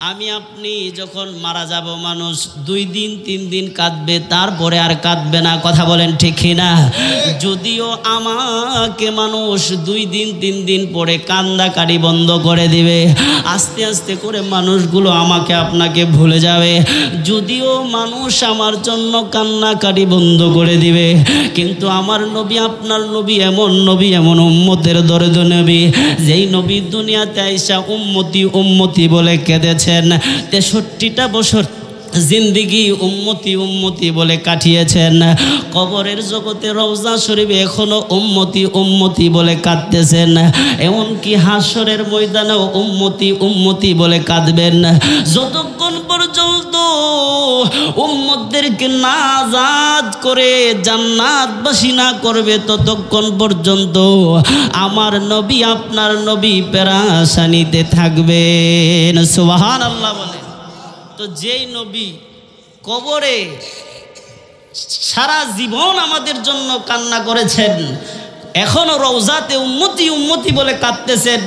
আমি আপনি যখন মারা যাব মানুষ 2 দিন 3 দিন কাঁদবে, তারপরে আর কাঁদবে না। কথা বলেন ঠিক না? যদিও আমাকে মানুষ 2 দিন 3 দিন পরে কান্দাকাটি বন্ধ করে দিবে, আস্তে আস্তে করে মানুষগুলো আমাকে আপনাকে ভুলে যাবে। যদিও মানুষ আমার জন্য কান্নাকাটি বন্ধ করে দিবে, কিন্তু আমার নবী, আপনার নবী এমন নবী, এমন উম্মতের দরদ নবী, যেই নবী দুনিয়াতে আইসা উম্মতি উম্মতি বলে কেঁদেছে। 63টা বছর জিন্দিগি উম্মতি উম্মতি বলে কাটিয়েছেন। কবরের জগতে রওজা শরীফে এখনো উম্মতি উম্মতি বলে কাঁদতেছেন। এমনকি হাসরের ময়দানেও উম্মতি উম্মতি বলে কাঁদবেন। যতক্ষণ পর্যন্ত উম্মতদেরকে নাজাত করে জান্নাতবাসী না করবে, ততক্ষণ পর্যন্ত আমার নবী, আপনার নবী পেরেশানিতে থাকবেন। সুবহানাল্লাহ বলে। তো যেই নবী কবরে সারা জীবন আমাদের জন্য কান্না করেছেন, এখনো রওজাতে উম্মতি উম্মতি বলে কাঁদতেছেন,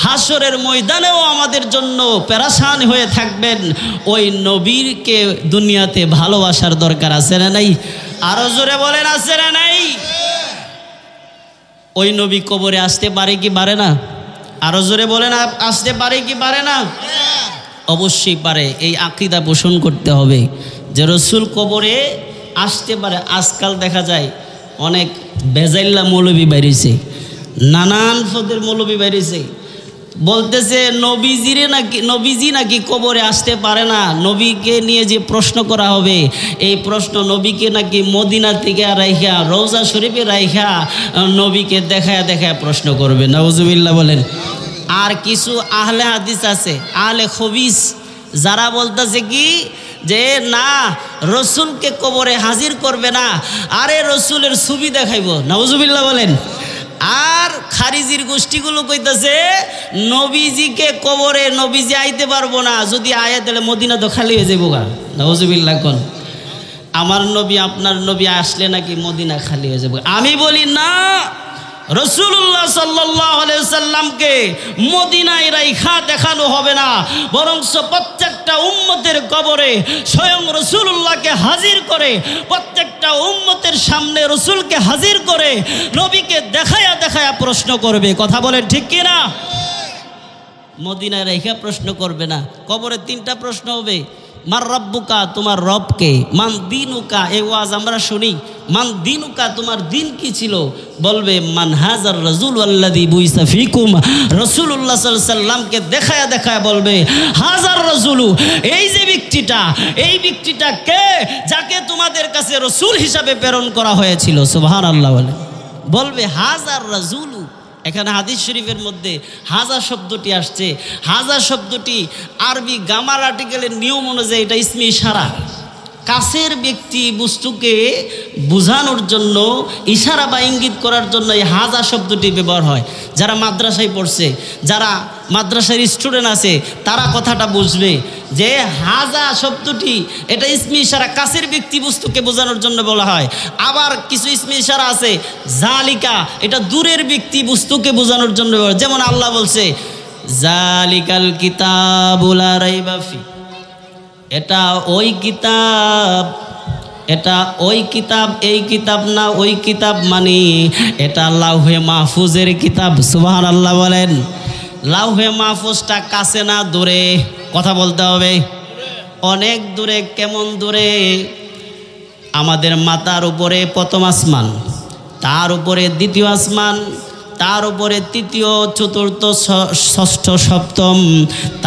হাসরের ময়দানেও আমাদের জন্য পেরেশান হয়ে থাকবেন, ওই নবীকে দুনিয়াতে ভালোবাসার দরকার আছে না নাই? আরো জোরে বলেন, আছে না নাই? ওই নবী কবরে আসতে পারে কি পারে না? আরো জোরে বলেন, আসতে পারে কি পারে না? অবশ্যই পারে। এই আকীদা পোষণ করতে হবে যে রসুল কবরে আসতে পারে। আজকাল দেখা যায় অনেক বেজাইল্লা মৌলবী বেরিয়েছে, নানান পদের মৌলবী বেরিয়েছে, বলতেছে নবীজি নাকি কবরে আসতে পারে না। নবীকে নিয়ে যে প্রশ্ন করা হবে, এই প্রশ্ন নবীকে নাকি মদিনা থেকে রাইখা, রওজা শরীফে রাইখা নবীকে দেখায় দেখায় প্রশ্ন করবে। নাউজুবিল্লাহ বলেন। আর কিছু আহলে হাদিস আছে, আহলে খবিস, যারা বলতেছে কি যে না, রসুলকে কবরে হাজির করবে না, আরে রসুলের ছবি দেখাইব। নাউজুবিল্লাহ বলেন। আর খারিজির গোষ্ঠীগুলো কইতেছে নবীজিকে কবরে নবীজি আইতে পারবো না, যদি আয়া তাহলে মদিনা তো খালি হয়ে যাবো গা। নাউজুবিল্লাহ কোন। আমার নবী, আপনার নবী আসলে নাকি মদিনা খালি হয়ে যাবো। আমি বলি না, রাসূলুল্লাহ সাল্লাল্লাহু আলাইহি ওয়াসাল্লামকে মদিনায় রাইখা দেখানো হবে না, বরং প্রত্যেকটা উম্মতের কবরে স্বয়ং রাসূলুল্লাহকে হাজির করে, প্রত্যেকটা উম্মতের সামনে রাসূলকে হাজির করে নবীকে দেখায়া দেখায়া প্রশ্ন করবে। কথা বলেন ঠিক কি না? মদিনায় রাইখা প্রশ্ন করবে না। কবরে 3টা প্রশ্ন হবে। মার রব্বুকা, তোমার রবকে। মান দিনুকা, এই ওয়াজ আমরা শুনি। মান দিনুকা, তোমার দিন কি ছিল? বলবে মান হাজার রাসূল আল্লাযী বুইসা ফিকুম। রাসূলুল্লাহ সাল্লাল্লাহু আলাইহি সাল্লামকে দেখায়া দেখায়া বলবে হাজার রাসূলু, এই যে ব্যক্তিটা, এই ব্যক্তিটা কে? যাকে তোমাদের কাছে রাসূল হিসাবে প্রেরণ করা হয়েছিল। সুবহানাল্লাহ বলবে হাজার রাসূলু। এখানে হাদিস শরীফের মধ্যে হাজার শব্দটি আসছে। হাজার শব্দটি আরবি গ্রামার আর্টিকেলের নিয়ম অনুযায়ী এটা ইসমে ইশারা, কাছের ব্যক্তি বস্তুকে বোঝানোর জন্য, ইশারা বা ইঙ্গিত করার জন্য এই হাজার শব্দটি ব্যবহার হয়। যারা মাদ্রাসায় পড়ছে, যারা মাদ্রাসার স্টুডেন্ট আছে, তারা কথাটা বুঝবে যে হাজা শব্দটি এটা ইসমে ইশারা, কাছের ব্যক্তি বস্তুকে বোঝানোর জন্য বলা হয়। আবার কিছু ইসমে ইশারা আছে জালিকা, এটা দূরের ব্যক্তি বস্তুকে বোঝানোর জন্য, যেমন আল্লাহ বলছে জালিকাল কিতাবুল লা রাইবা ফি, এটা ওই কিতাব, এটা ওই কিতাব, এই কিতাব না ওই কিতাব, মানে এটা লাউহে মাহফুজের কিতাব। সুবহানাল্লাহ বলেন। লাউহে মাহফুজটা কাছে না দূরে? কথা বলতে হবে। অনেক দূরে। কেমন দূরে? আমাদের মাথার উপরে প্রথম আসমান, তার উপরে দ্বিতীয় আসমান, তার উপরে তৃতীয়, চতুর্থ, ষষ্ঠ, সপ্তম,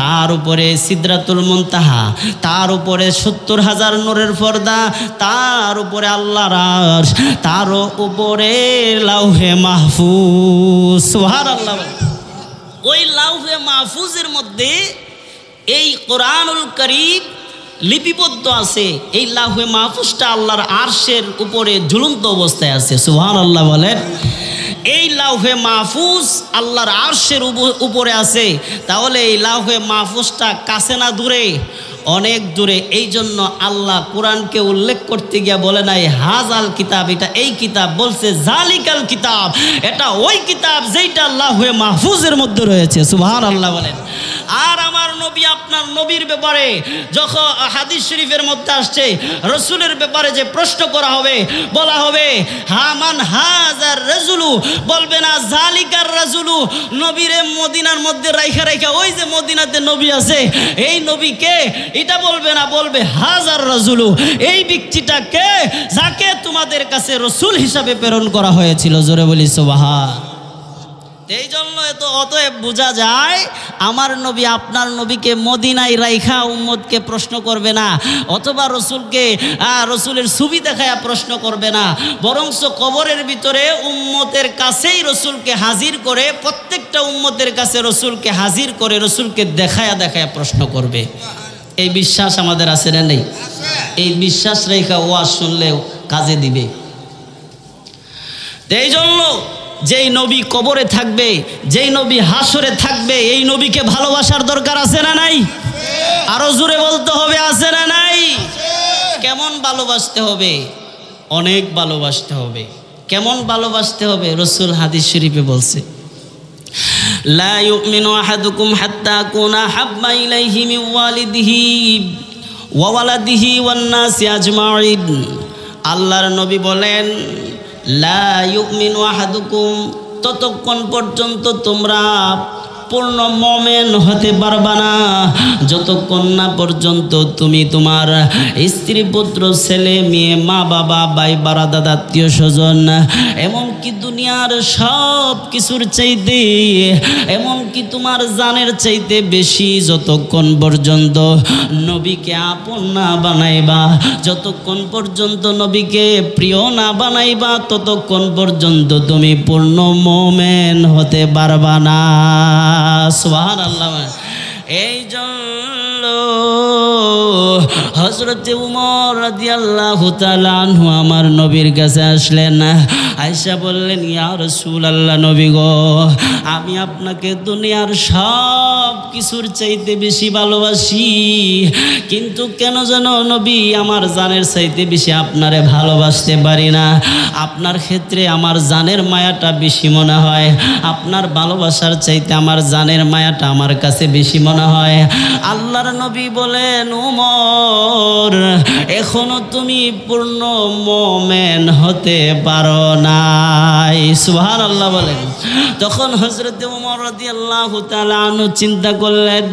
তার উপরে সিদরাতুল মুনতাহা, তার উপরে 70,000 নূরের পর্দা, তার উপরে আল্লাহর আরশ, তার উপরে লাউহে মাহফুজ। সুবহানাল্লাহ। ওই লাউহে মাহফুজের মধ্যে এই কোরআনুল কারীম লিপিবদ্ধ আছে। এই লাউহে মাহফুজটা আল্লাহর আরশের উপরে ঝুলন্ত অবস্থায় আছে। সুবহানাল্লাহ বলেন। এই লাউহে মাহফুজ আল্লাহর আরশের উপরে আছে। তাহলে এই লাউহে মাহফুজটা কাছে না দূরে? অনেক দূরে। এই জন্য আল্লাহ কোরআনকে উল্লেখ করতে গিয়ে বলে নাই হাজাল কিতাব, এটা এই কিতাব, বলছে জালিকাল কিতাব, এটা ওই কিতাব যেটা আল্লাহে মাহফুজের মধ্যে রয়েছে। সুবহানাল্লাহ বলেন। আর আমার নবী আপনার নবীর ব্যাপারে যখন হাদিস শরীফের মধ্যে আসছে রসুলের ব্যাপারে যে প্রশ্ন করা হবে, বলা হবে হামান হাজার রাজুলু, বলবে না জালিকার রাজুলু, নবীরে মদিনার মধ্যে রাইখা রাইখা ওই যে মদিনাতে নবী আছে এই নবীকে, এটা বলবে না, বলবে হাজার রাজুলু, এই ব্যক্তিটা কে যাকে তোমাদের কাছে রসুল হিসাবে প্রেরণ করা হয়েছিল। জোরে বলি সুবহান। এই জন্য তো অতএব বোঝা যায় আমার নবী আপনার নবীকে মদিনায় রাইখা উম্মতকে প্রশ্ন করবে না, অথবা রসুলকে রসুলের ছবি দেখায়া প্রশ্ন করবে না, বরঞ্চ কবরের ভিতরে উম্মতের কাছেই রসুলকে হাজির করে, প্রত্যেকটা উম্মতের কাছে রসুলকে হাজির করে রসুলকে দেখায়া দেখায়া প্রশ্ন করবে। এই বিশ্বাস আমাদের আছে না নেই? এই বিশ্বাস রেখা ওয়াজ শুনলেও কাজে দিবে। এই জন্য যেই নবী কবরে থাকবে, যেই নবী হাসরে থাকবে, এই নবীকে ভালোবাসার দরকার আছে না নাই? আরো জোরে বলতে হবে, আছে না নাই? কেমন ভালোবাসতে হবে? অনেক ভালোবাসতে হবে। কেমন ভালোবাসতে হবে? রসুল হাদিস শরীফে বলছে লা ইউমিনু আহাদুকুম হাত্তা কুনা হাব্বা ইলাইহি মিন ওয়ালিদিহি ওয়া ওয়ালাদিহি ওয়ান নাসি আজমাইন। আল্লাহর নবী বলেন লা ইউমিনু আহাদুকুম, ততক্ষণ পর্যন্ত তোমরা পূর্ণ মুমিন হতে পারবা না যতক্ষণ না পর্যন্ত তুমি তোমার স্ত্রী, পুত্র, ছেলে, মেয়ে, মা, বাবা, ভাই, বারাদাদ, আত্মীয় স্বজন, এমনকি দুনিয়ার সব কিছুর চাইতে, এমনকি তোমার জানের চাইতে বেশি যতক্ষণ পর্যন্ত নবীকে আপন না বানাইবা, যতক্ষণ পর্যন্ত নবীকে প্রিয় না বানাইবা, ততক্ষণ পর্যন্ত তুমি পূর্ণ মুমিন হতে পারবা না। সুবহানাল্লাহ। এই জন্য হযরতে উমর রাদিয়াল্লাহু তাআলা আনহু আমার নবীর কাছে আসলেন, আয়েশা বললেন ইয়া রাসূলুল্লাহ, নবী গো, আমি আপনাকে দুনিয়ার সব কিছুর চাইতে বেশি ভালোবাসি, কিন্তু কেন যেন নবী আমার জানের চাইতে বেশি আপনারে ভালোবাসতে পারি না। আপনার ক্ষেত্রে আমার জানের মায়াটা বেশি মনে হয়, আপনার ভালোবাসার চাইতে আমার জানের মায়াটা আমার কাছে বেশি মনে হয়। আল্লাহর নবী বলেন উমর, এখনো তুমি পূর্ণ মুমিন হতে পারো নাই। সুবহানাল্লাহ বলেন। তখন হযরত উমর রাদিয়াল্লাহু তাআলা আনহু চিন্তা করলেন,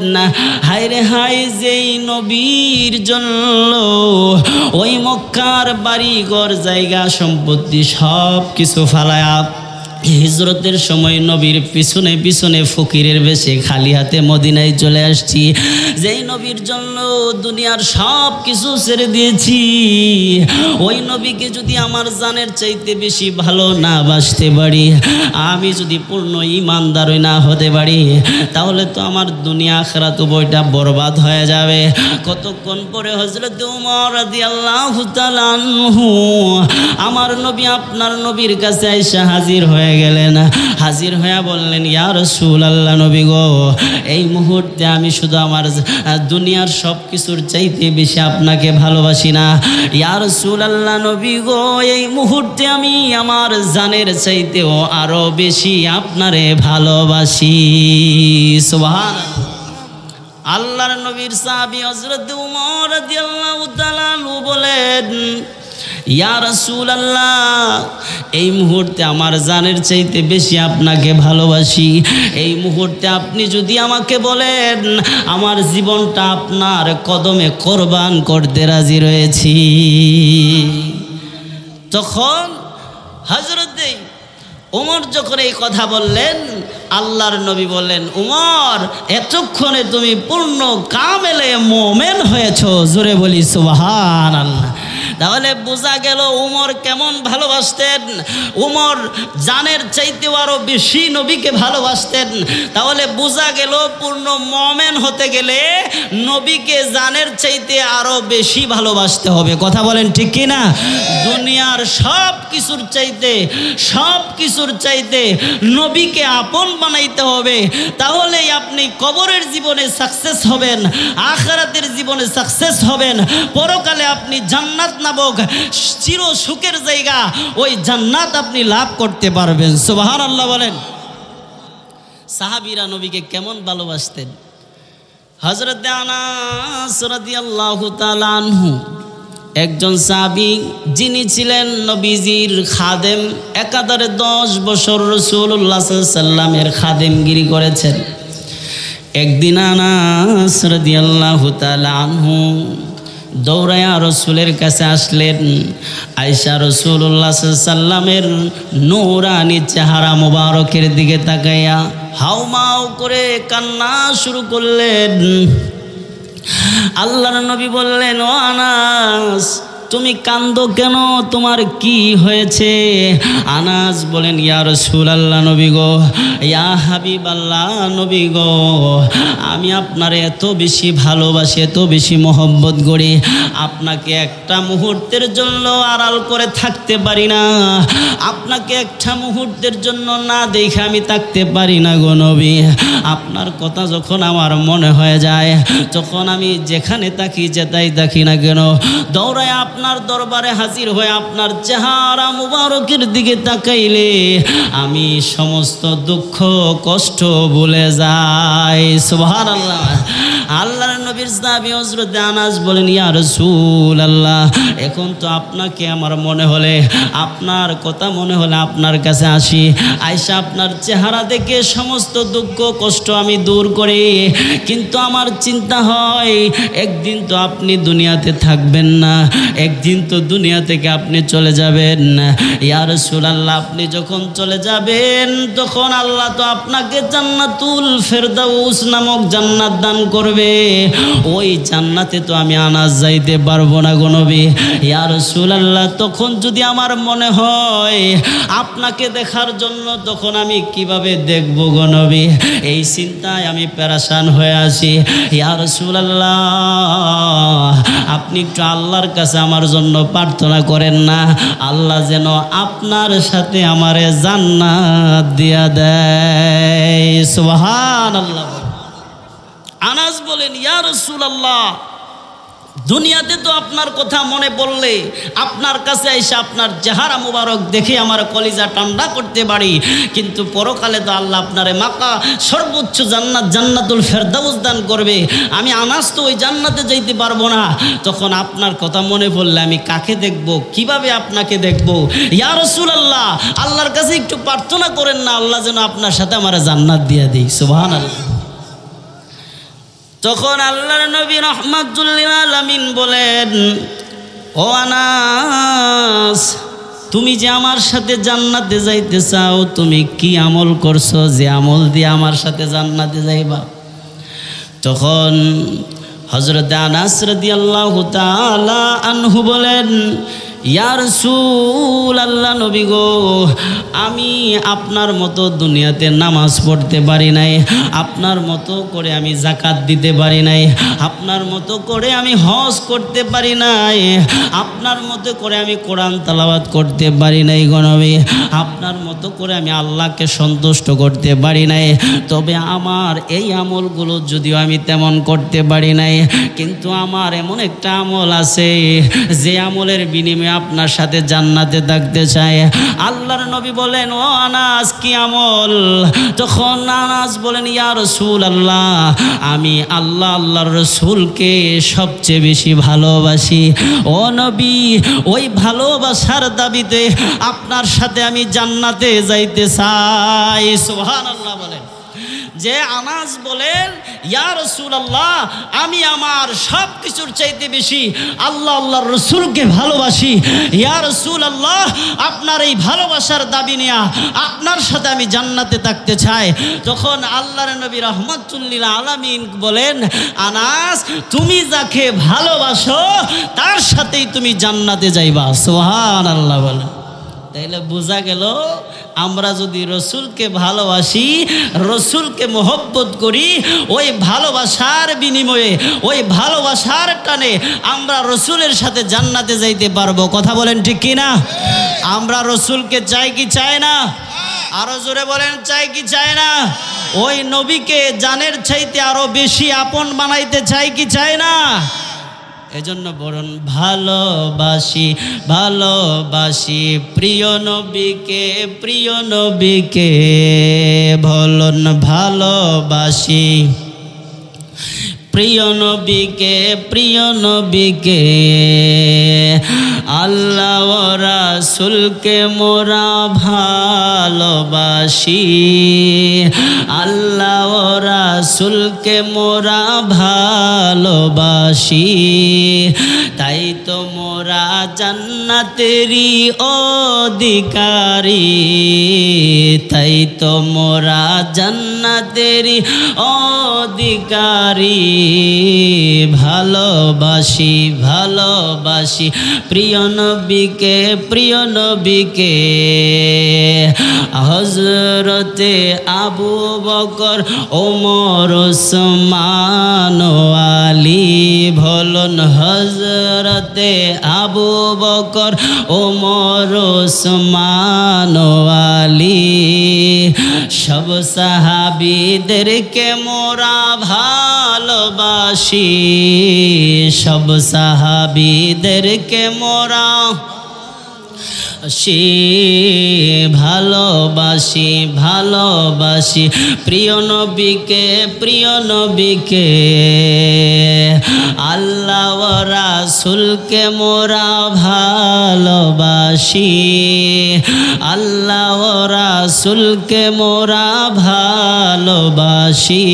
হায় রে হায়, যেই নবীর জন্য ওই মক্কার বাড়ি ঘর জায়গা সম্পত্তি সব কিছু ফালায়া হিজরতের সময় নবীর পিছনে পিছনে ফকিরের বেশে খালি হাতে মদিনায় চলে আসছি, যেই নবীর জন্য দুনিয়ার সব কিছু ছেড়ে দিয়েছি, ওই নবীকে যদি আমার জানের চাইতে বেশি ভালো না বাসতে পারি, আমি যদি পূর্ণ ঈমানদার না হতে পারি, তাহলে তো আমার দুনিয়া আখিরাত উভয়টা বরবাদ হয়ে যাবে। কতক্ষণ পরে হযরত উমর রাদিয়াল্লাহু তাআলা আনহু আমার নবী আপনার নবীর কাছে এসে হাজির হয়ে গেলেন। হাজির হয়ে বললেন, ইয়া রাসূলুল্লাহ, নবী গো, এই মুহূর্তে আমি শুধু আমার দুনিয়ার সব কিছুর চাইতে বেশি আপনাকে ভালোবাসি না। ইয়া রাসূলুল্লাহ, নবী গো, এই মুহূর্তে আমি আমার জানের চাইতেও আরো বেশি আপনারে ভালোবাসি। সুবহানাল্লাহ। আল্লাহর নবীর সাহাবী হযরত উমর রাদিয়াল্লাহু তাআলা আনহু বলেন, ইয়া রাসূলুল্লাহ, এই মুহূর্তে আমার জানের চাইতে বেশি আপনাকে ভালোবাসি। এই মুহূর্তে আপনি যদি আমাকে বলেন আমার জীবনটা আপনার কদমে কোরবান করতে রাজি রয়েছি। তখন হযরত উমর যখন এই কথা বললেন, আল্লাহর নবী বললেন, উমর, এতক্ষণে তুমি পূর্ণ কামেলে মুমিন হয়েছো। জোরে বলি সুবহানাল্লাহ। তাহলে বোঝা গেল উমর কেমন ভালোবাসতেন। উমর জানের চাইতেও আরো বেশি নবীকে ভালোবাসতেন। তাহলে বোঝা গেল পূর্ণ মুমিন হতে গেলে নবীকে জানের চাইতে আরো বেশি ভালোবাসতে হবে। কথা বলেন ঠিক কি না? দুনিয়ার সব কিছুর চাইতে নবীকে আপন বানাইতে হবে। তাহলেই আপনি কবরের জীবনে সাকসেস হবেন, আখিরাতের জীবনে সাকসেস হবেন, পরকালে আপনি জান্নাত নামক চির সুখের জায়গা ওই জান্নাত আপনি লাভ করতে পারবেন। সুবহানাল্লাহ বলেন। সাহাবীরা নবীকে কেমন ভালোবাসতেন? হযরত আনাস রাদিয়াল্লাহু তাআলা আনহু একজন সাহাবী, যিনি ছিলেন নবীজির খাদেম, একাধারে 10 বছর রাসূলুল্লাহ সাল্লাল্লাহু আলাইহি ওয়াসাল্লামের খাদেমগিরি করেছেন। একদিন আনাস রাদিয়াল্লাহু তাআলা আনহু দৌড়ায়া রসুলের কাছে আসলেন। আয়েশা রাসূলুল্লাহ সাল্লাল্লাহু আলাইহি ওয়াসাল্লামের নূরানি চেহারা মোবারকের দিকে তাকাইয়া হাউমাউ করে কান্না শুরু করলেন। আল্লাহর নবী বললেন, ও আনাস, তুমি কান্দো কেন? তোমার কি হয়েছে? আনাস বলেন, ইয়া রাসূলুল্লাহ, নবী গো, ইয়া হাবিবাল্লাহ, নবী গো, আমি আপনারে এত বেশি ভালোবাসি, এত বেশি মহব্বত করি, আপনাকে একটা মুহূর্তের জন্য আড়াল করে থাকতে পারি না। আপনাকে একটা মুহূর্তের জন্য না দেখে আমি থাকতে পারি না গো নবী। আপনার কথা যখন আমার মনে হয়ে যায়, যখন আমি যেখানে থাকি, যেটাই থাকি না কেন, দৌড়ায় আপনার দরবারে হাজির হয়ে আপনার চেহারা মুবারকের দিকে তাকাইলে আমি সমস্ত দুঃখ কষ্ট ভুলে যাই। সুবহানাল্লাহ। আল্লাহর নবীর সাহাবী হযরত আনাস বলেন, ইয়া রাসূলুল্লাহ, এখন তো আপনাকে আমার মনে হলে, আপনার কথা মনে হলে আপনার কাছে আসি। আয়েশা আপনার চেহারা দেখে সমস্ত দুঃখ কষ্ট আমি দূর করি, কিন্তু আমার চিন্তা হয় একদিন তো আপনি দুনিয়াতে থাকবেন না, একদিন তো দুনিয়া থেকে আপনি চলে যাবেন। ইয়া রাসূলুল্লাহ, আপনি যখন চলে যাবেন তখন আল্লাহ তো আপনাকে জান্নাতুল ফেরদাউস নামক জান্নাত দান করবে। ওই জান্নাতে তো আমি আনাস যাইতে পারবো না গো নবী। ইয়া রাসূলুল্লাহ, তখন যদি আমার মনে হয় আপনাকে দেখার জন্য, তখন আমি কিভাবে দেখব গো নবী? এই চিন্তায় আমি পেরেশান হয়ে আছি। ইয়া রাসূলুল্লাহ, আপনি একটু আল্লাহর কাছে আমার জন্য প্রার্থনা করেন না, আল্লাহ যেন আপনার সাথে আমারে জান্নাত দিয়া দেয়। সুবহানাল্লাহ। আনাস বলেন, ইয়া রাসূলুল্লাহ, দুনিয়াতে তো আপনার কথা মনে পড়লে আপনার কাছে এসে আপনার চেহারা মুবারক দেখে আমার কলিজা ঠান্ডা করতে পারি, কিন্তু পরকালে তো আল্লাহ আপনারে মাকা সর্বোচ্চ জান্নাত, জান্নাতুল ফেরদাউস দান করবে। আমি আনাস তো ওই জান্নাতে যাইতে পারবো না। তখন আপনার কথা মনে পড়লে আমি কাকে দেখব, কিভাবে আপনাকে দেখব? ইয়া রাসূলুল্লাহ, আল্লাহর কাছে একটু প্রার্থনা করেন না, আল্লাহ যেন আপনার সাথে আমার জান্নাত দিয়ে দেয়। সুবহানাল্লাহ। তখন আল্লাহর নবী রাহমাতুল লিল আলামিন বলেন, ও আনাস, তুমি যে আমার সাথে জান্নাতে যাইতে চাও, তুমি কি আমল করছো যে আমল দিয়ে আমার সাথে জান্নাতে যাইবা? তখন হযরত আনাস রাদিয়াল্লাহু তাআলা আনহু বলেন, ইয়া রাসূলুল্লাহ, নবী গো, আমি আপনার মতো দুনিয়াতে নামাজ পড়তে পারি নাই, আপনার মতো করে আমি যাকাত দিতে পারি নাই, আপনার মতো করে আমি হজ করতে পারি নাই, আপনার মতো করে আমি কোরআন তেলাওয়াত করতে পারি নাই গো নবী, আপনার মতো করে আমি আল্লাহকে সন্তুষ্ট করতে পারি নাই। তবে আমার এই আমলগুলো যদিও আমি তেমন করতে পারি নাই, কিন্তু আমার এমন একটা আমল আছে যে আমলের বিনিময়ে আপনার সাথে জান্নাতে থাকতে চাই। আল্লাহর নবী বলেন, ও আনাস, কি আমল? তখন আনাস বলেন, ইয়া রাসূলুল্লাহ, আমি আল্লাহ, আল্লাহর রাসূলকে সবচেয়ে বেশি ভালোবাসি। ও নবী, ওই ভালোবাসার দাবিতে আপনার সাথে আমি জান্নাতে যাইতে চাই। সুবহানাল্লাহ বলেন। যে আনাস বলেন, ইয়া রাসূলুল্লাহ, আমি আমার সব কিছুর চাইতে বেশি আল্লাহ আল্লাহর রসুলকে ভালোবাসি। ইয়া রাসূলুল্লাহ, আপনার এই ভালোবাসার দাবি নিয়ে আপনার সাথে আমি জান্নাতে থাকতে চাই। তখন আল্লাহর নবী রাহমাতুল্লিল আলামিন বলেন, আনাস, তুমি যাকে ভালোবাসো তার সাথেই তুমি জান্নাতে যাইবা। সুবহানাল্লাহ বলেন। তাইলে বোঝা গেল, আমরা যদি রসুলকে ভালোবাসি, রসুলকে মোহব্বত করি, ওই ভালোবাসার বিনিময়ে, ওই ভালোবাসার টানে আমরা রসুলের সাথে জান্নাতে যাইতে পারবো। কথা বলেন ঠিক কিনা? আমরা রসুলকে চাই কি চাই না? আরো জোরে বলেন, চাই কি চাই না? ওই নবীকে জানের চাইতে আরো বেশি আপন বানাইতে চাই কি চাই না? এজন্য বলুন, ভালোবাসি ভালোবাসি প্রিয় নবীকে, প্রিয় নবীকে বলুন ভালোবাসি প্রিয় নবীকে, প্রিয় নবীকে। আল্লাহ ও রাসূলকে মোরা ভালোবাসি, আল্লাহ ও রাসূলকে মোরা ভালোবাসি, তাই তো মোরা জান্নাতেরই অধিকারী, তাই তো মোরা জান্নাতেরই অধিকারী। ভালোবাসি ভালোবাসি প্রিয় নবীকে, প্রিয় নবীকে। হযরতে আবু বকর, ওমর, ওসমান, আলী বলুন, হযরতে আবু বকর, ওমর, ওসমান, আলী সব সাহাবীদেরকে মোরা ভালোবাসি, সব সাহাবীদেরকে মোরা ভালোবাসি ভালোবাসি প্রিয় নবীকে, প্রিয় নবীকে। আল্লাহ ও রাসূলকে মোরা ভালোবাসি, আল্লাহ ও রাসূলকে মোরা ভালোবাসি,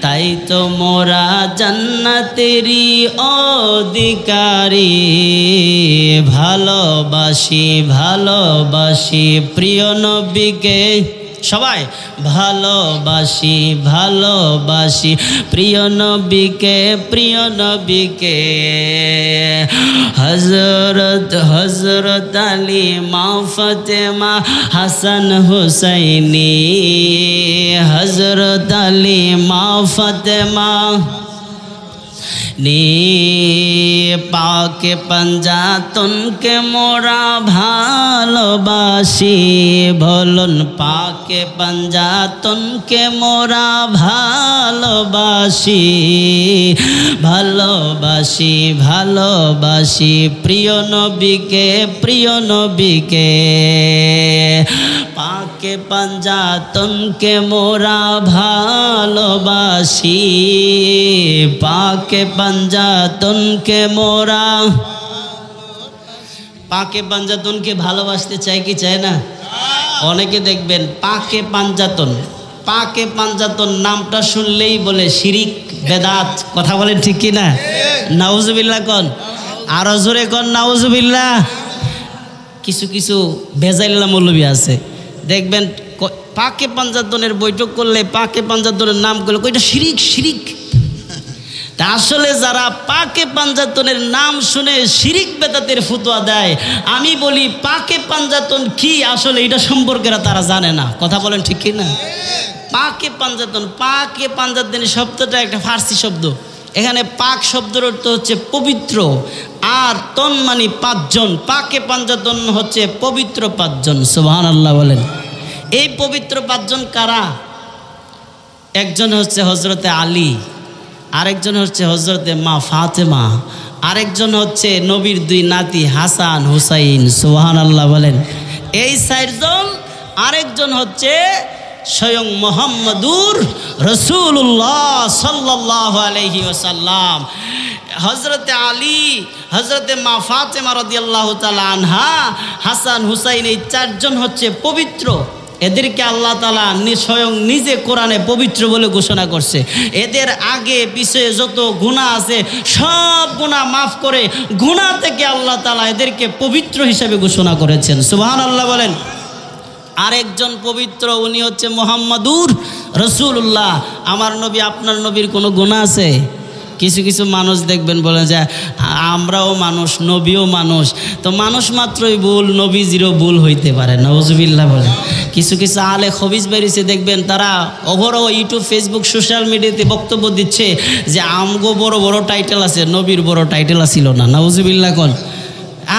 তাই তো মোরা জান্নাতেরই অধিকারী। ভালোবাসি ভালোবাসি প্রিয় নবীকে, সবাই ভালোবাসি ভালোবাসি প্রিয় নবীকে, প্রিয় নবীকে। হযরত আলী, মা ফাতেমা, হাসান হুসাইনি, হযরত আলী, মা ফাতেমা নি পাকে পঞ্জাতনকে মোরা ভালোবাসি, বলুন পাকে পঞ্জাতনকে মোরা ভালোবাসি, ভালোবাসি ভালোবাসি প্রিয় নবীকে, প্রিয় নবীকে। পাকে পঞ্জাতনকে মোরা ভালোবাসি, পাকে পঞ্জাতনকে মোরা, পাকে পঞ্জাতনকে ভালোবাসতে চাই কি চাই না? অনেকে দেখবেন পাকে পঞ্জাতন, পাকে পঞ্জাতন নামটা শুনলেই বলে শিরিক বেদাত। কথা বলেন ঠিক কি না? নাউজুবিল্লাহ কন, আরো জোরে কন নাউজুবিল্লাহ। কিছু কিছু বেজাইল্লা মৌলবী আছে, দেখবেন পাকে পঞ্জাতনের বৈঠক করলে পাকে পঞ্জাতনের নাম করলে ওইটা শিরিক শিরিক। তা আসলে যারা পাকে পঞ্জাতনের নাম শুনে শিরিক বেদাতের ফতোয়া দেয়, আমি বলি পাকে পঞ্জাতন কি আসলে এটা সম্পর্কে তারা জানে না। কথা বলেন ঠিক কি না? পাকে পঞ্জাতন, পাকে পঞ্জাতন শব্দটা একটা ফার্সি শব্দ। এখানে পাক শব্দের অর্থ হচ্ছে পবিত্র, আর তন মানে পাঁচজন। পাকে পঞ্জাতন হচ্ছে পবিত্র পাঁচজন। সুবহানাল্লাহ বলেন। এই পবিত্র পাঁচজন কারা? একজন হচ্ছে হযরতে আলী, আরেকজন হচ্ছে হযরতে মা ফাতেমা, আরেকজন হচ্ছে নবীর দুই নাতি হাসান হুসাইন। সুবহানাল্লাহ বলেন। এই চারজন, আরেকজন হচ্ছে স্বয়ং মুহাম্মদুর রাসূলুল্লাহ সাল্লাল্লাহু আলাইহি ওয়াসাল্লাম। হযরতে আলী, হযরতে মা ফাতেমা রাদিয়াল্লাহু তাআলা আনহা, হাসান হুসাইন, এই চারজন হচ্ছে পবিত্র। এদেরকে আল্লাহ তাআলা স্বয়ং নিজে কোরআনে পবিত্র বলে ঘোষণা করছে। এদের আগে পিছে যত গুনাহ আছে সব গুনাহ মাফ করে গুনাহ থেকে আল্লাহ তাআলা এদেরকে পবিত্র হিসেবে ঘোষণা করেছেন। সুবহানাল্লাহ বলেন। আরেকজন পবিত্র, উনি হচ্ছে মুহাম্মাদুর রাসূলুল্লাহ। আমার নবী আপনার নবীর কোনো গুনাহ আছে? কিছু কিছু মানুষ দেখবেন বলে যে আমরাও মানুষ, নবীও মানুষ, তো মানুষ মাত্রই ভুল, নবীজিরও ভুল হইতে পারে, নাউজুবিল্লাহ বলেন। কিছু কিছু আলে খবিজ বেরিয়েছে দেখবেন, তারা ওভারও ইউটিউব ফেসবুক সোশ্যাল মিডিয়াতে বক্তব্য দিচ্ছে যে আমগো বড় বড় টাইটেল আছে, নবীর বড় টাইটেল ছিল না, নাউজুবিল্লাহ কোন।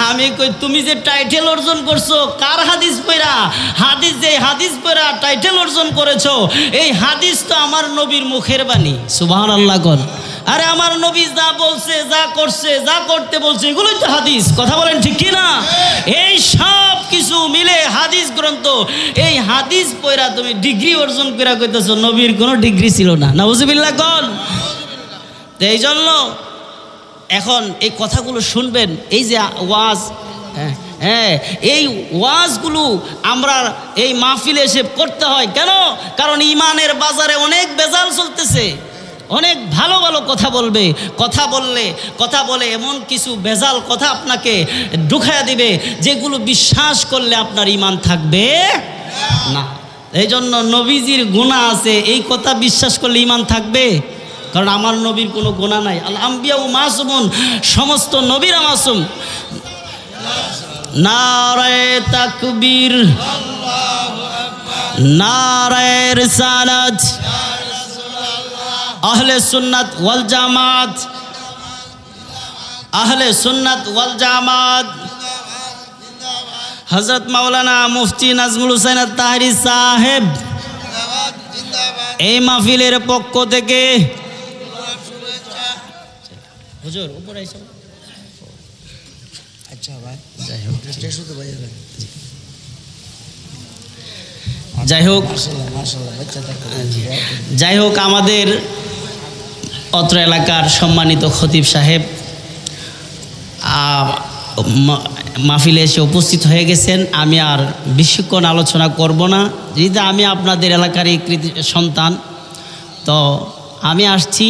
আমি কই তুমি যে টাইটেল অর্জন করছো কার হাদিস পড়া? হাদিস পড়া টাইটেল অর্জন করেছো, এই হাদিস তো আমার নবীর মুখের বাণী। সুবহানাল্লাহ কোন। আরে আমার নবী যা বলছে, যা করছে, যা করতে বলছে, এগুলোই তো হাদিস। কথা বলেন ঠিক কি না? এই সব কিছু মিলে হাদিস গ্রন্থ। এই হাদিস পড়া তুমি ডিগ্রি অর্জন করে কইতেছো নবীর কোনো ডিগ্রি ছিল না, নাউজুবিল্লাহ কোন। তো এই জন্য এখন এই কথাগুলো শুনবেন, এই যে ওয়াজ, এই ওয়াজগুলো আমরা এই মাহফিলে এসে করতে হয় কেন? কারণ ইমানের বাজারে অনেক বেজাল চলতেছে। অনেক ভালো ভালো কথা বলবে, কথা বলে এমন কিছু বেজাল কথা আপনাকে ঢুকাইয়া দিবে যেগুলো বিশ্বাস করলে আপনার ইমান থাকবে না। এই জন্য নবীজির গুনাহ আছে, এই কথা বিশ্বাস করলে ইমান থাকবে? কারণ আমার নবীর কোনো গুনাহ নাই। আল আম্বিয়া ও মাসুমুন, সমস্ত নবীরা মাসুম। নারায়ে তাকবীর, নারায়ে রিসালাত, আহলে সুন্নাত ওয়াল জামাত, আহলে সুন্নাত ওয়াল জামাত। হযরত মাওলানা মুফতি নাজমুল হোসেন আত-তাহেরি সাহেব এই মাহফিলের পক্ষ থেকে হুজুর উপরে এসো। আচ্ছা ভাই, যাই হোক আমাদের অত্র এলাকার সম্মানিত খতিব সাহেব মাহফিলে এসে উপস্থিত হয়ে গেছেন। আমি আর বেশিক্ষণ আলোচনা করব না, যেহেতু আমি আপনাদের এলাকারই সন্তান। তো আমি আসছি,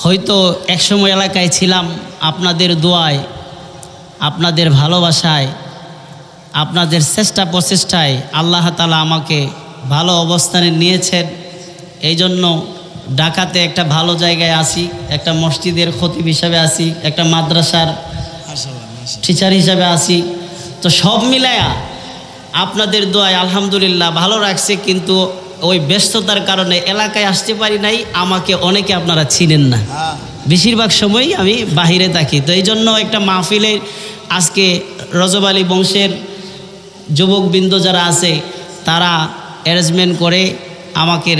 হয়তো একসময় এলাকায় ছিলাম, আপনাদের দোয়ায়, আপনাদের ভালোবাসায়, আপনাদের চেষ্টা প্রচেষ্টায় আল্লাহ তাআলা আমাকে ভালো অবস্থানে নিয়েছেন। এই জন্য ঢাকাতে একটা ভালো জায়গায় আছি, একটা মসজিদের খতিব হিসাবে আছি, একটা মাদ্রাসার টিচার হিসাবে আছি। তো সব মিলায়া আপনাদের দোয়ায় আলহামদুলিল্লাহ ভালো রাখছে, কিন্তু ওই ব্যস্ততার কারণে এলাকায় আসতে পারি নাই। আমাকে অনেকে আপনারা চিনেন না, বেশিরভাগ সময়ই আমি বাহিরে থাকি। তো এই জন্য একটা মাহফিলে আজকে রজব আলী বংশের যুবকবৃন্দ যারা আছে তারা অ্যারেঞ্জমেন্ট করে আমাকে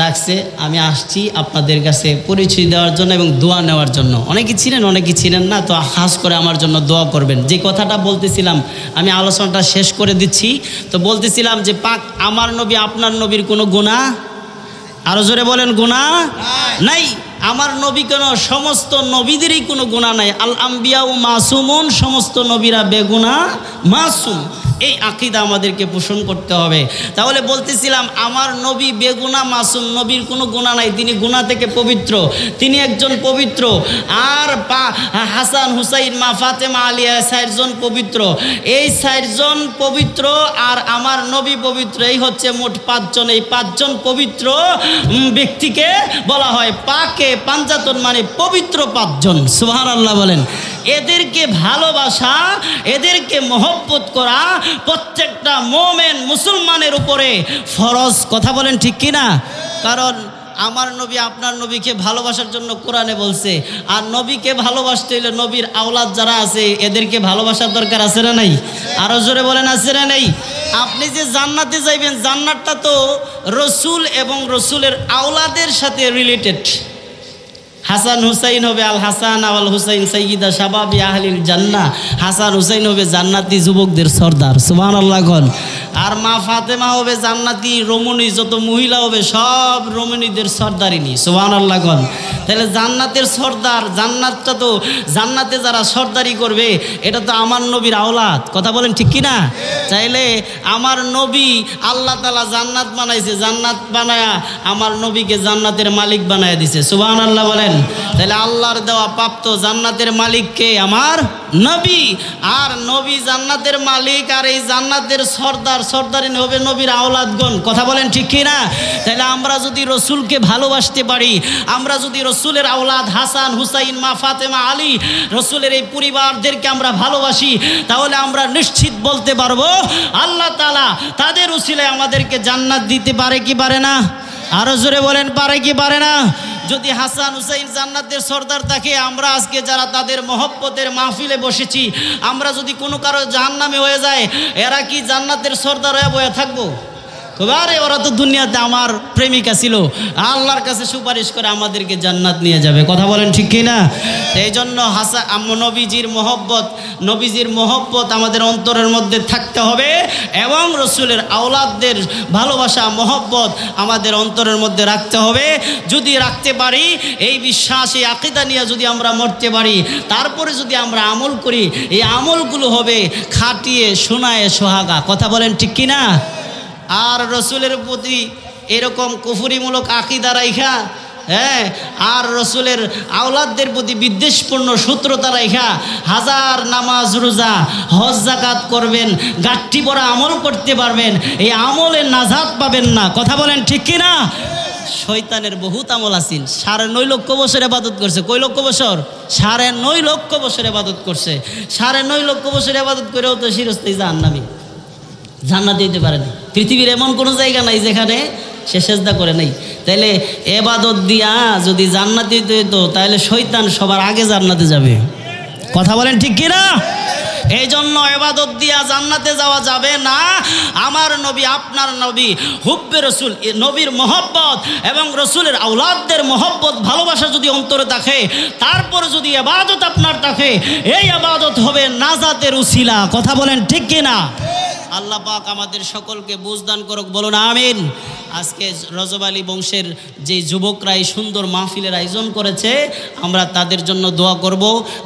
রাখছে। আমি আসছি আপনাদের কাছে পরিচয় দেওয়ার জন্য এবং দোয়া নেওয়ার জন্য। অনেকে ছিলেন, অনেকে ছিলেন না, তো খাস করে আমার জন্য দোয়া করবেন। যে কথাটা বলতেছিলাম, আমি আলোচনাটা শেষ করে দিচ্ছি। তো বলতেছিলাম যে পাক আমার নবী আপনার নবীর কোনো গুনাহ, আরো জোরে বলেন, গুনাহ নাই। আমার নবী কেন, সমস্ত নবীদেরই কোনো গুনাহ নাই। আল আম্বিয়া ও মাসুমুন, সমস্ত নবীরা বেগুনাহ মাসুম। এই আকীদা আমাদেরকে পোষণ করতে হবে। তাহলে বলতেছিলাম আমার নবী বেগুনাহ মাসুম, নবীর কোনো গুনাহ নাই, তিনি গুনাহ থেকে পবিত্র, তিনি একজন পবিত্র। আর হাসান হুসাইন মা ফাতেমা আলিয়া 4 জন পবিত্র, এই 4 জন পবিত্র আর আমার নবী পবিত্র, এই হচ্ছে মোট 5 জন। এই 5 জন পবিত্র ব্যক্তিকে বলা হয় পাকে পাঞ্জাতন, মানে পবিত্র 5 জন। সুবহানাল্লাহ বলেন। এদেরকে ভালোবাসা, এদেরকে মহব্বত করা প্রত্যেকটা মুমিন মুসলমানের উপরে ফরজ। কথা বলেন ঠিক কিনা? কারণ আমার নবী আপনার নবীকে ভালোবাসার জন্য কোরআনে বলছে। আর নবীকে ভালোবাসতে হলে নবীর আওলাদ যারা আছে এদেরকে ভালোবাসার দরকার আছে না নাই? আরো জোরে বলেন, আছে না নাই? আপনি যে জান্নাতে যাইবেন, জান্নাতটা তো রসুল এবং রসুলের আওলাদের সাথে রিলেটেড। হাসান হুসাইন হবে আল হাসান আল হুসাইন সাইয়্যিদা শাবাবি আহলিল জান্নাহ। হাসান হুসাইন হবে জান্নাতি যুবকদের সর্দার। সুবহানাল্লাহ। আর মা ফাতেমা হবে জান্নাতি রমণী, যত মহিলা হবে সব রমণীদের সর্দারিনী। সুবহানাল্লাহ গণ। তাহলে জান্নাতের সর্দার, জান্নাতটা তো জান্নাতে যারা সর্দারি করবে এটা তো আমার নবীর আওলাদ। কথা বলেন ঠিক কি না? চাইলে আমার নবী আল্লাহ তাআলা জান্নাত বানাইছে, জান্নাত বানায়া আমার নবীকে জান্নাতের মালিক বানায়া দিছে। সুবহানাল্লাহ বলেন। তাহলে আল্লাহর দেওয়া প্রাপ্ত জান্নাতের মালিক কে? আমার নবী। আর নবী জান্নাতের মালিক, আর এই জান্নাতের সর্দার সর্দারিনী হবে নবীর আওলাদগণ। কথা বলেন ঠিক কি না? তাহলে আমরা যদি রসুলকে ভালোবাসতে পারি, আমরা যদি রসুলের আওলাদ হাসান হুসাইন মা ফাতেমা আলী রসুলের এই পরিবারদেরকে আমরা ভালোবাসি, তাহলে আমরা নিশ্চিত বলতে পারবো আল্লাহ তাআলা তাদের উসিলায় আমাদেরকে জান্নাত দিতে পারে কি পারে না? আরো জোরে বলেন, পারে কি পারে না? যদি হাসান হুসাইন জান্নাতের সর্দার থাকে, আমরা আজকে যারা তাদের মহব্বতের মাহফিলে বসেছি, আমরা যদি কোনো কারো জাহান্নামে হয়ে যায়, এরা কি জান্নাতের সর্দার হয়ে বয়ে থাকবো? আরে ওরা তো দুনিয়াতে আমার প্রেমিকা ছিল, আল্লাহর কাছে সুপারিশ করে আমাদেরকে জান্নাত নিয়ে যাবে। কথা বলেন ঠিক কি না? এই জন্য নবীজির মহব্বত আমাদের অন্তরের মধ্যে থাকতে হবে, এবং রসুলের আওলাদদের ভালোবাসা মহব্বত আমাদের অন্তরের মধ্যে রাখতে হবে। যদি রাখতে পারি, এই বিশ্বাস এই আকীদা নিয়ে যদি আমরা মরতে পারি, তারপরে যদি আমরা আমল করি, এই আমলগুলো হবে খাটিয়ে শোনায় সোহাগা। কথা বলেন ঠিক কি না? আর রসুলের প্রতি এরকম কুফরিমূলক আকীদা রাইখা, হ্যাঁ, আর রসুলের আওলাদদের প্রতি বিদ্বেষপূর্ণ সূত্রতা রাইখা হাজার নামাজ রোজা হজ যাকাত করবেন, গাঠি পরা আমল করতে পারবেন, এই আমলে নাজাত পাবেন না। কথা বলেন ঠিক কি না? শয়তানের বহুত আমল আছিল। 9.5 লক্ষ বছর ইবাদত করছে। কয় লক্ষ বছর? 9.5 লক্ষ বছর ইবাদত করছে। 9.5 লক্ষ বছর ইবাদত করেও তো চিরস্থায়ী জাহান্নামী, জান্নাত দিতে পারে না। পৃথিবীর এমন কোনো জায়গা নাই যেখানে সে সেজদা করে নাই। তাইলে এবাদত দিয়া যদি জান্নাত দিতে হইতো, তাহলে শয়তান সবার আগে জান্নাতে যাবে। কথা বলেন ঠিক কি না? এই জন্য ইবাদত দিয়া জান্নাতে যাওয়া যাবে না। আমার নবী, আপনার নবী, হুব্বে রসুল, নবীর মহব্বত এবং রসুলের আওলাদদের মহব্বত ভালোবাসা যদি অন্তরে থাকে, তারপরে যদি ইবাদত আপনার থাকে, এই ইবাদত হবে নাজাতের উসিলা। কথা বলেন ঠিক কি না? আল্লাহ পাক আমাদের সকলকে বুঝদান করুক, বলুন আমিন। আজকে রজব আলী বংশের যে যুবকরা এই সুন্দর মাহফিলের আয়োজন করেছে, আমরা তাদের জন্য দোয়া করব।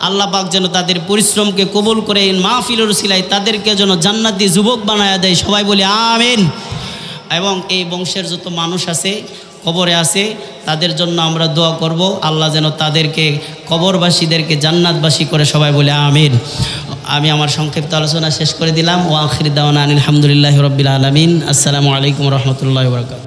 আল্লাহ পাক যেন তাদের পরিশ্রমকে কবুল করে এই মাহফিলের উসিলায় তাদেরকে যেন জান্নাতি যুবক বানায়া দেয়। সবাই বলি আমিন। এবং এই বংশের যত মানুষ আছে, কবরে আছে, তাদের জন্য আমরা দোয়া করব, আল্লাহ যেন তাদেরকে কবরবাসীদেরকে জান্নাতবাসী করে। সবাই বলে আমিন। আমি আমার সংক্ষিপ্ত আলোচনা শেষ করে দিলাম। ওয়া আখির দাওয়ানা আলহামদুলিল্লাহি রাব্বিল আলামিন। আসসালামু আলাইকুম ওয়া রাহমাতুল্লাহি ওয়া বারাকাতুহু।